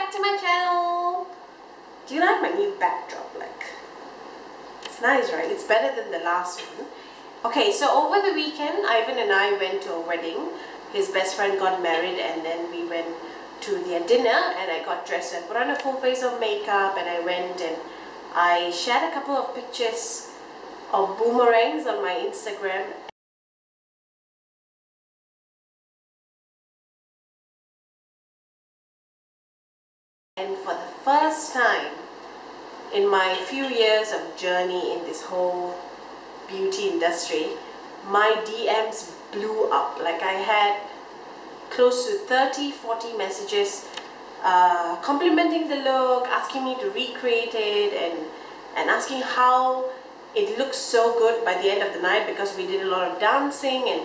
back to my channel. Do you like my new backdrop? Like, it's nice, right? It's better than the last one. Okay, so over the weekend, Ivan and I went to a wedding. His best friend got married, and then we went to their dinner, and I got dressed. I put on a full face of makeup, and I went and I shared a couple of pictures of boomerangs on my Instagram. And for the first time in my few years of journey in this whole beauty industry, my DMs blew up. Like, I had close to 30-40 messages complimenting the look, asking me to recreate it, and asking how it looks so good by the end of the night, because we did a lot of dancing and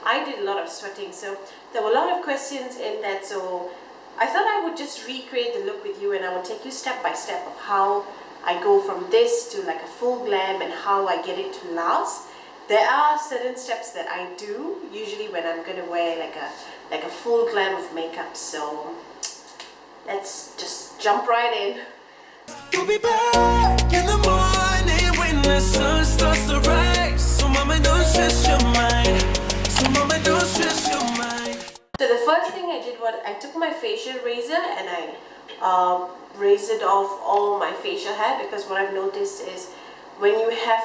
I did a lot of sweating. So there were a lot of questions in that, so I thought I would just recreate the look with you, and I would take you step by step of how I go from this to like a full glam and how I get it to last. There are certain steps that I do usually when I'm going to wear like a full glam of makeup. So let's just jump right in. You'll be back in the morning when the sun starts to rise. So mama, don't stress your mind. So mama, don't stress your mind. So the first thing I did was I took my facial razor and I razed off all my facial hair, because what I've noticed is when you have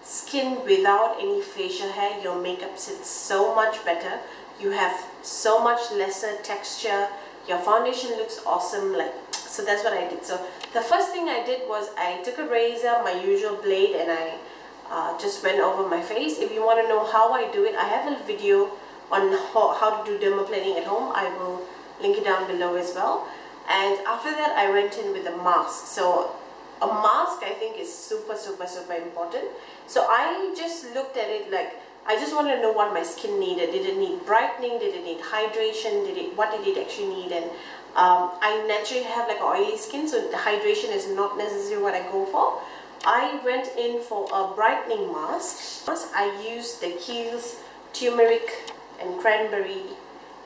skin without any facial hair, your makeup sits so much better. You have so much lesser texture. Your foundation looks awesome. So that's what I did. So the first thing I did was I took a razor, my usual blade, and I just went over my face. If you want to know how I do it, I have a video on how to do dermaplaning at home. I will link it down below as well. And after that, I went in with a mask. So a mask, I think, is super important. So I just looked at it like, I just wanted to know what my skin needed. Did it need brightening? Did it need hydration? What did it actually need? And I naturally have like oily skin, so the hydration is not necessarily what I go for. I went in for a brightening mask. I used the Kiehl's turmeric and cranberry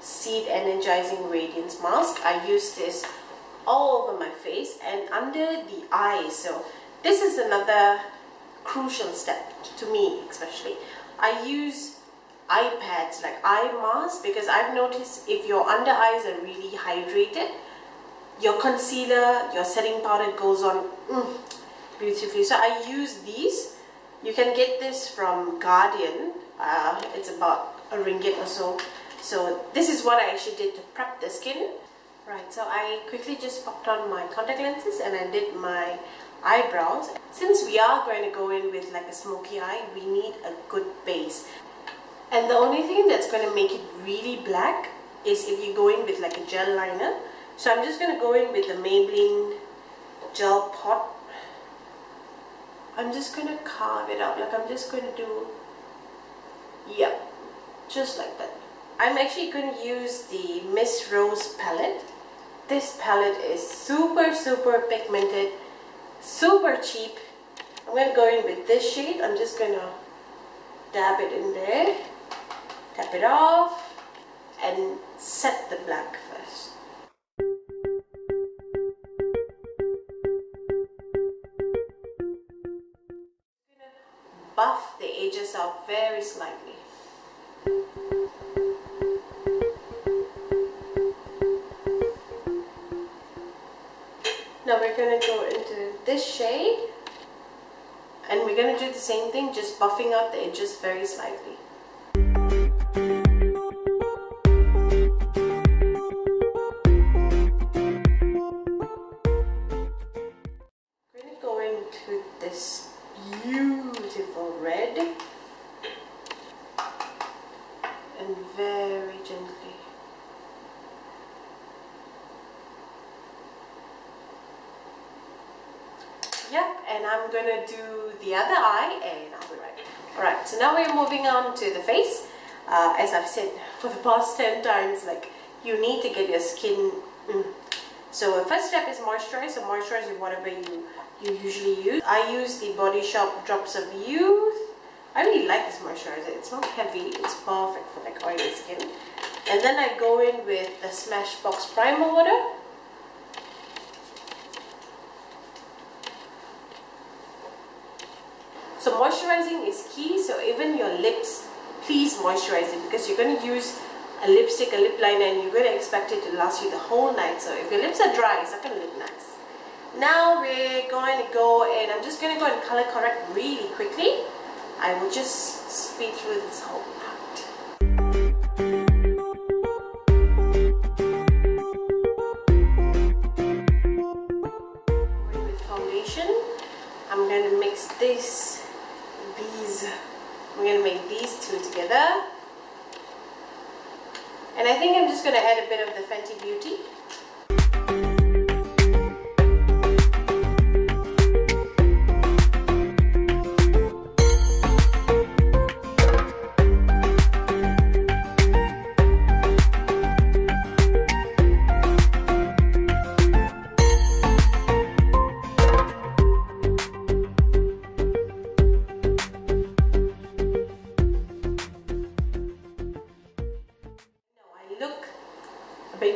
seed energizing radiance mask. I used this all over my face and under the eyes. So this is another crucial step to me, especially. I use eye pads, like eye masks, because I've noticed if your under eyes are really hydrated, your concealer, your setting powder goes on beautifully. So I use these. You can get this from Guardian. It's about RM1 or so. So this is what I actually did to prep the skin. Right, so I quickly just popped on my contact lenses and I did my eyebrows. Since we are going to go in with like a smoky eye, we need a good base. And the only thing that's going to make it really black is if you go in with like a gel liner. So I'm just going to go in with the Maybelline gel pot. I'm just going to carve it out. Like, I'm just going to do, yep, just like that. I'm actually going to use the Miss Rose palette. This palette is super pigmented, super cheap. I'm going to go in with this shade. I'm just going to dab it in there, tap it off, and set the black first. I'm going to buff the edges out very slightly. Now we're going to go into this shade, and we're going to do the same thing, just buffing out the edges very slightly. We're going to go into this beautiful red and very gently. Yep, and I'm gonna do the other eye and I'll be right back. Alright, so now we're moving on to the face. As I've said for the past 10 times, like, you need to get your skin. So the first step is moisturize. So moisturize with whatever you usually use. I use the Body Shop Drops of Youth. I really like this moisturizer. It's not heavy, it's perfect for like oily skin. And then I go in with the Smashbox Primer Water. So moisturizing is key. So even your lips, please moisturize it, because you're going to use a lipstick, a lip liner, and you're going to expect it to last you the whole night. So if your lips are dry, it's not going to look nice. Now we're going to go, and I'm just going to go and color correct really quickly. I will just speed through this whole part. With foundation, I'm going to mix these. I'm going to make these two together. And I think I'm just going to add a bit of the Fenty Beauty.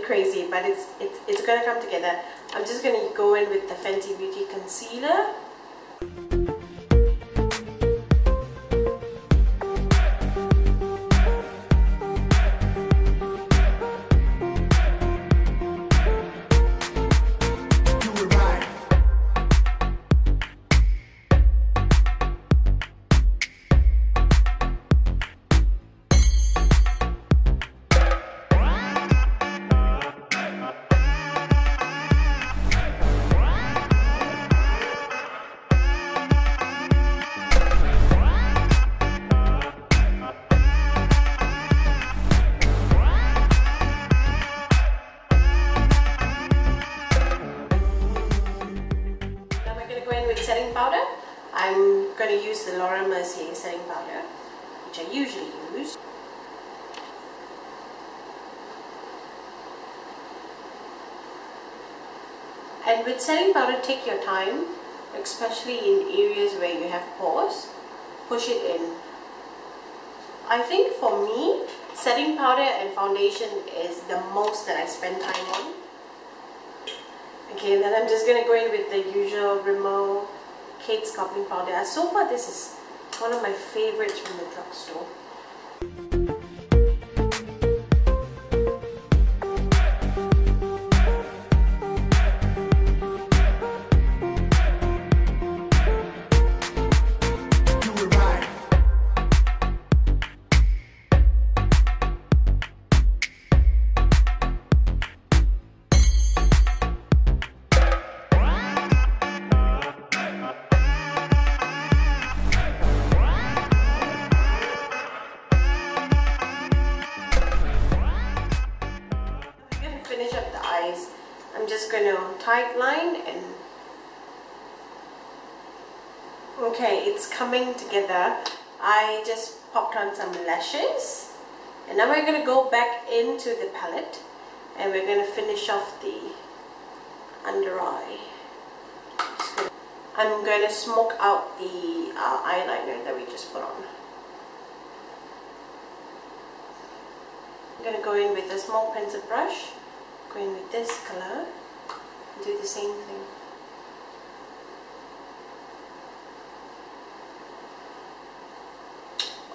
Crazy, but it's gonna come together. I'm just gonna go in with the Fenty Beauty concealer. Setting powder. I'm going to use the Loreal Mercier setting powder, which I usually use. And with setting powder, take your time, especially in areas where you have pores. Push it in. I think for me, setting powder and foundation is the most that I spend time on. Okay, then I'm just going to go in with the usual Rimmel Kate Sculpting powder. So far, this is one of my favorites from the drugstore. I'm just going to tight line, and okay, it's coming together. I just popped on some lashes, and now we're going to go back into the palette, and we're going to finish off the under eye. I'm going to smoke out the eyeliner that we just put on. I'm going to go in with a small pencil brush. Go in with this color and do the same thing.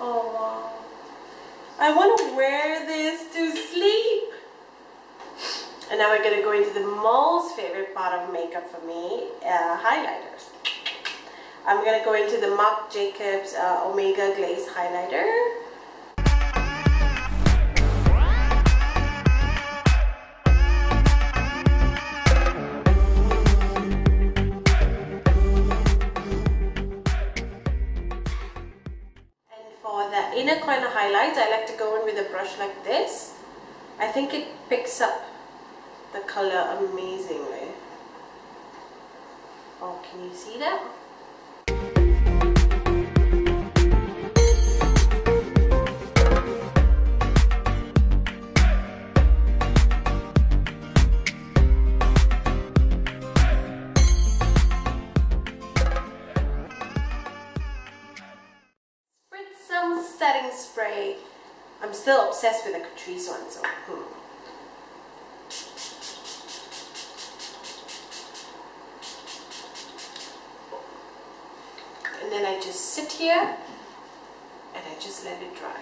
Oh wow, I want to wear this to sleep. And now we're going to go into the most favorite part of makeup for me, highlighters. I'm going to go into the Marc Jacobs Omega Glaze highlighter. Inner corner highlights, I like to go in with a brush like this. I think it picks up the color amazingly. Oh, can you see that? Setting spray. I'm still obsessed with the Catrice one, so and then I just sit here and I just let it dry.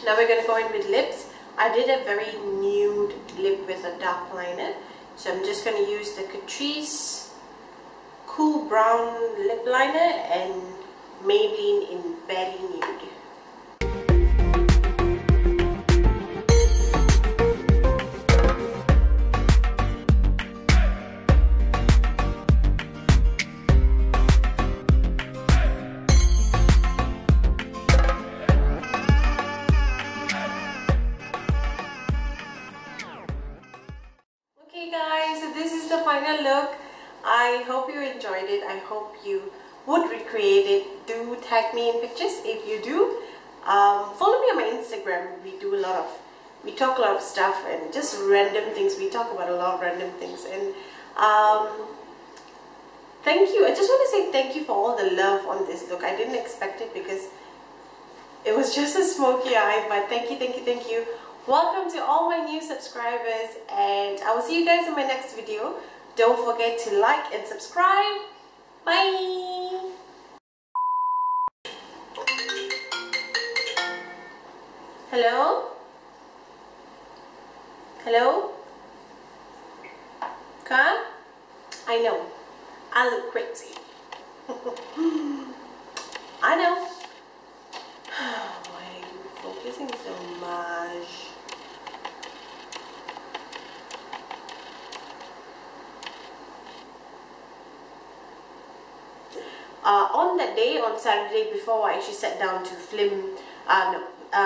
Now we're going to go in with lips. I did a very nude lip with a dark liner, so I'm just going to use the Catrice Cool Brown Lip Liner and Maybelline in Berry Nude. Okay guys, so this is the final look. I hope you enjoyed it. I hope you would recreate it. Do tag me in pictures if you do. Follow me on my Instagram. We talk a lot of stuff and just random things. We talk about a lot of random things, and thank you. I just want to say thank you for all the love on this look. I didn't expect it because it was just a smoky eye, but thank you, thank you, thank you. Welcome to all my new subscribers, and I will see you guys in my next video. Don't forget to like and subscribe. Bye! Hello? Hello? Huh? I know. I look crazy. I know. Why are you focusing so much? On that day, on Saturday, before I actually sat down to film,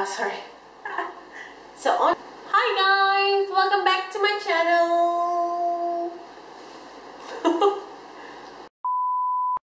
sorry. So on